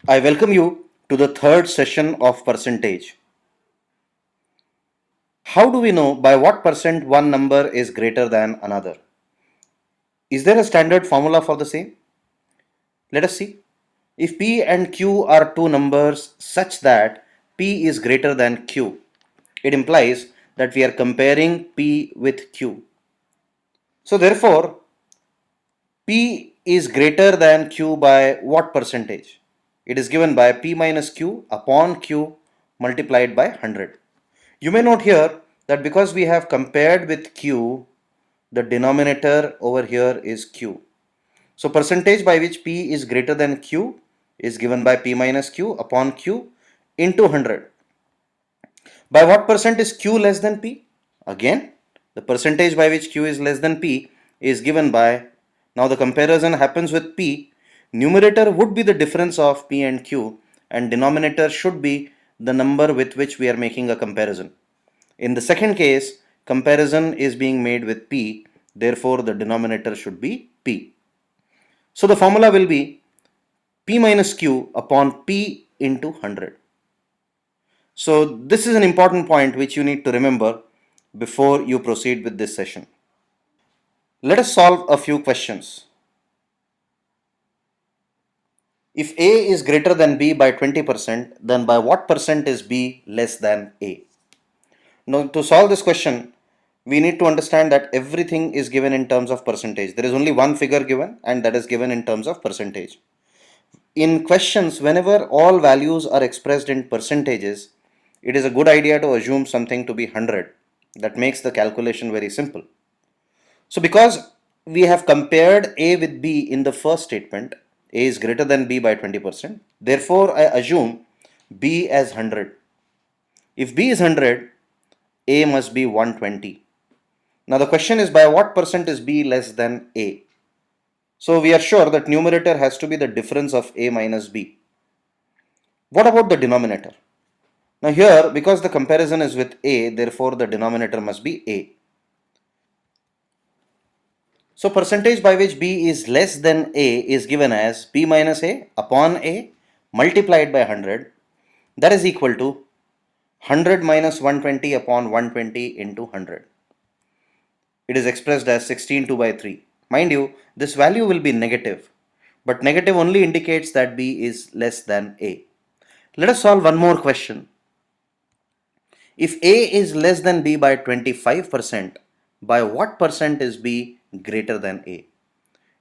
I welcome you to the third session of percentage. How do we know by what percent one number is greater than another? Is there a standard formula for the same? Let us see. If P and Q are two numbers such that P is greater than Q, it implies that we are comparing P with Q. So therefore, P is greater than Q by what percentage? It is given by P minus Q upon Q multiplied by 100. You may note here that because we have compared with Q, the denominator over here is Q. So percentage by which P is greater than Q is given by P minus Q upon Q into 100. By what percent is Q less than P? Again, the percentage by which Q is less than P is given by, now the comparison happens with P, numerator would be the difference of P and Q and denominator should be the number with which we are making a comparison. In the second case, comparison is being made with P, therefore the denominator should be P. So the formula will be P minus Q upon P into 100. So this is an important point which you need to remember before you proceed with this session. Let us solve a few questions. If A is greater than B by 20%, then by what percent is B less than A? Now to solve this question, we need to understand that everything is given in terms of percentage. There is only one figure given and that is given in terms of percentage. In questions, whenever all values are expressed in percentages, it is a good idea to assume something to be 100. That makes the calculation very simple. So because we have compared A with B in the first statement, A is greater than B by 20%. Therefore, I assume B as 100. If B is 100, A must be 120. Now the question is by what percent is B less than A? So we are sure that numerator has to be the difference of A minus B. What about the denominator? Now here, because the comparison is with A, therefore the denominator must be A. So percentage by which B is less than A is given as B minus A upon A multiplied by 100. That is equal to 100 minus 120 upon 120 into 100. It is expressed as 16 by 3. Mind you, this value will be negative, but negative only indicates that B is less than A. Let us solve one more question. If A is less than B by 25%, by what percent is B greater than A?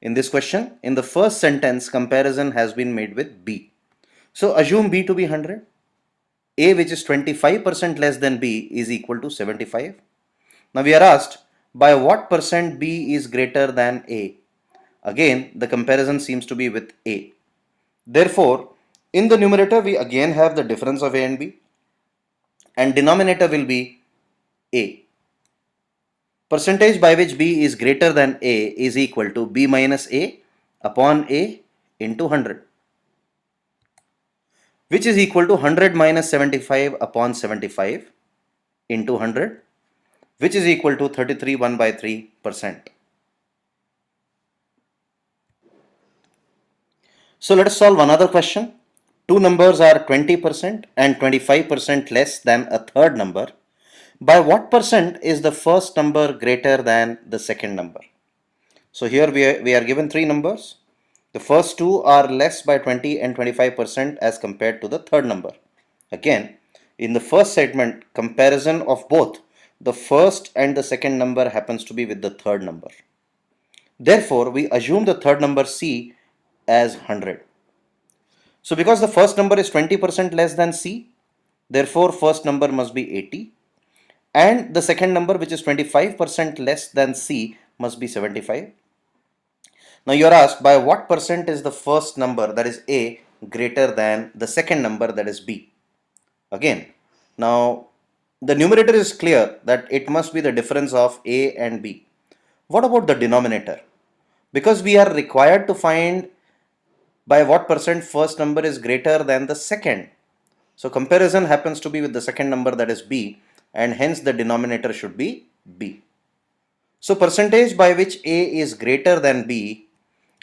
In this question, in the first sentence, comparison has been made with B. So assume B to be 100. A, which is 25% less than B, is equal to 75. Now we are asked by what percent B is greater than A. Again, the comparison seems to be with A. Therefore, in the numerator, we again have the difference of A and B, and denominator will be A. Percentage by which B is greater than A is equal to B minus A upon A into 100, which is equal to 100 minus 75 upon 75 into 100, which is equal to 33 1 by 3%. So let us solve another question. Two numbers are 20% and 25% less than a third number. By what percent is the first number greater than the second number? So here we are given three numbers. The first two are less by 20 and 25% as compared to the third number. Again, in the first segment, comparison of both the first and the second number happens to be with the third number. Therefore, we assume the third number C as 100. So because the first number is 20% less than C, therefore first number must be 80. And the second number, which is 25% less than C, must be 75. Now you are asked by what percent is the first number, that is A, greater than the second number, that is B. Again, now the numerator is clear that it must be the difference of A and B. What about the denominator? Because we are required to find by what percent first number is greater than the second. So comparison happens to be with the second number, that is B, and hence the denominator should be B. So percentage by which A is greater than B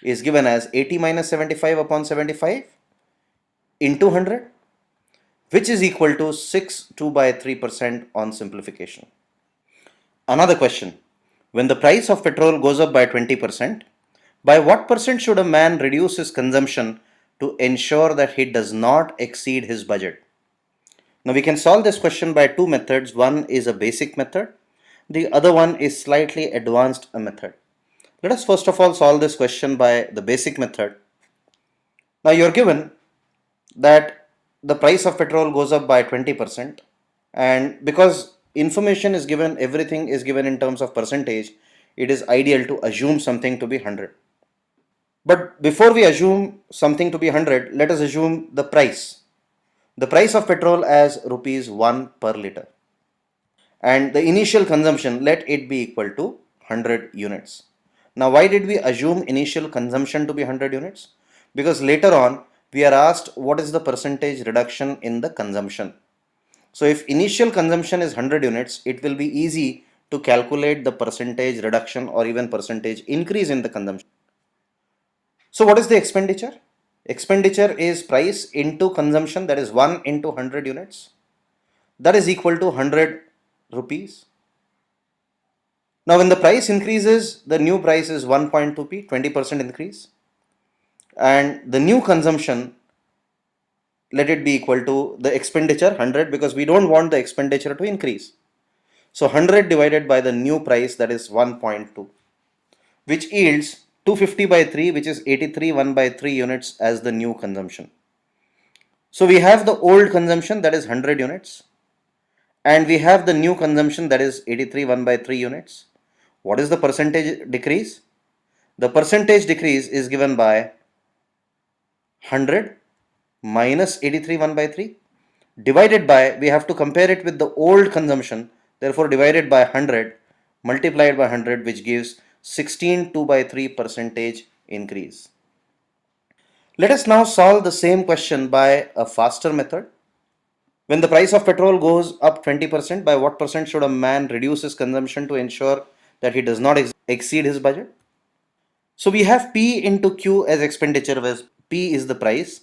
is given as 80 minus 75 upon 75, into 100, which is equal to 6 2 by 3% on simplification. Another question. When the price of petrol goes up by 20%, by what percent should a man reduce his consumption to ensure that he does not exceed his budget? Now we can solve this question by two methods. One is a basic method. The other one is slightly advanced method. Let us first of all solve this question by the basic method. Now you're given that the price of petrol goes up by 20%, and because information is given, everything is given in terms of percentage, it is ideal to assume something to be 100. But before we assume something to be 100, let us assume the price. The price of petrol as rupees 1 per liter, and the initial consumption, let it be equal to 100 units. Now why did we assume initial consumption to be 100 units? Because later on we are asked what is the percentage reduction in the consumption. So if initial consumption is 100 units, it will be easy to calculate the percentage reduction or even percentage increase in the consumption. So what is the expenditure? Expenditure is price into consumption, that is 1 into 100 units. That is equal to 100 rupees. Now when the price increases, the new price is 1.2p, 20% increase. And the new consumption, let it be equal to the expenditure 100, because we don't want the expenditure to increase. So 100 divided by the new price, that is 1.2, which yields 250 by 3, which is 83 1 by 3 units as the new consumption. So we have the old consumption, that is 100 units, and we have the new consumption, that is 83 1 by 3 units. What is the percentage decrease? The percentage decrease is given by 100 minus 83 1 by 3 divided by, we have to compare it with the old consumption, therefore divided by 100 multiplied by 100, which gives 16 2 by 3 percentage increase. Let us now solve the same question by a faster method. When the price of petrol goes up 20%, by what percent should a man reduce his consumption to ensure that he does not exceed his budget? So we have P into Q as expenditure, where P is the price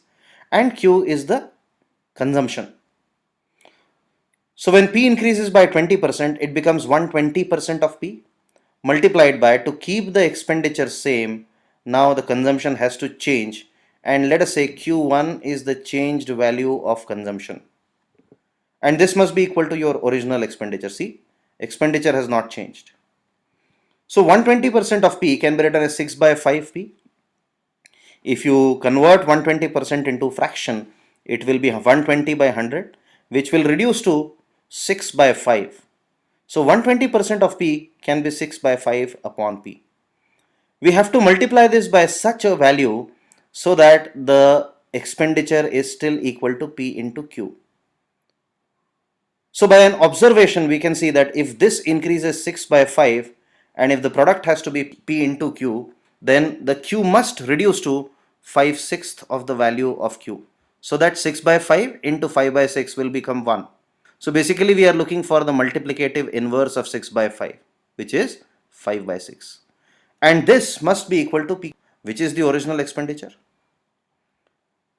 and Q is the consumption. So when P increases by 20%, it becomes 120% of P multiplied by, to keep the expenditure same, now the consumption has to change, and let us say Q1 is the changed value of consumption, and this must be equal to your original expenditure. See, expenditure has not changed. So 120% of P can be written as 6 by 5P. If you convert 120% into fraction, it will be 120 by 100, which will reduce to 6 by 5. So 120% of P can be 6 by 5 upon P. We have to multiply this by such a value so that the expenditure is still equal to P into Q. So by an observation, we can see that if this increases 6 by 5, and if the product has to be P into Q, then the Q must reduce to 5/6 of the value of Q. So that 6 by 5 into 5 by 6 will become 1. So basically we are looking for the multiplicative inverse of 6 by 5, which is 5 by 6. And this must be equal to P, which is the original expenditure.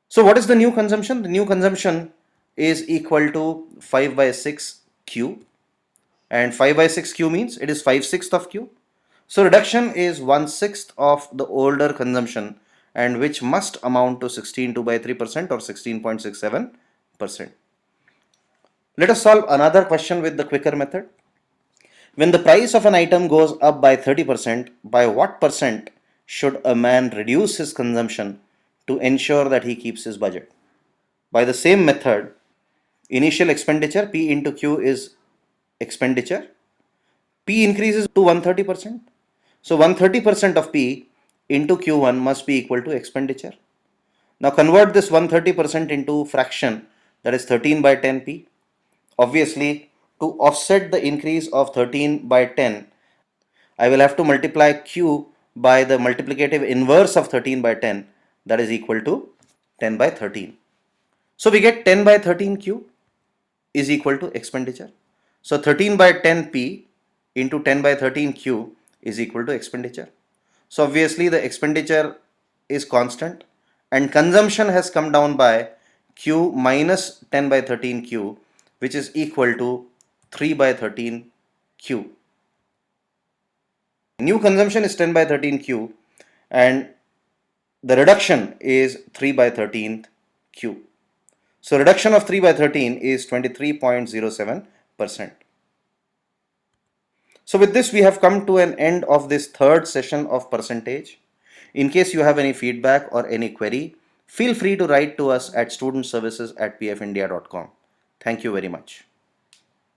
So what is the new consumption? The new consumption is equal to 5 by 6 Q, and 5 by 6 Q means it is 5/6 of Q. So reduction is 1/6 of the older consumption, and which must amount to 16 2 by 3% or 16.67%. Let us solve another question with the quicker method. When the price of an item goes up by 30%, by what percent should a man reduce his consumption to ensure that he keeps his budget? By the same method, initial expenditure P into Q is expenditure. P increases to 130%. So 130% of P into Q1 must be equal to expenditure. Now convert this 130% into fraction, that is 13 by 10 P. Obviously, to offset the increase of 13 by 10, I will have to multiply Q by the multiplicative inverse of 13 by 10, that is equal to 10 by 13. So we get 10 by 13 Q is equal to expenditure. So 13 by 10 P into 10 by 13 Q is equal to expenditure. So obviously the expenditure is constant and consumption has come down by Q minus 10 by 13 Q, which is equal to 3 by 13 Q. New consumption is 10 by 13 Q and the reduction is 3 by 13 Q. So reduction of 3 by 13 is 23.07%. So with this, we have come to an end of this third session of percentage. In case you have any feedback or any query, feel free to write to us at studentservices@pfindia.com. Thank you very much.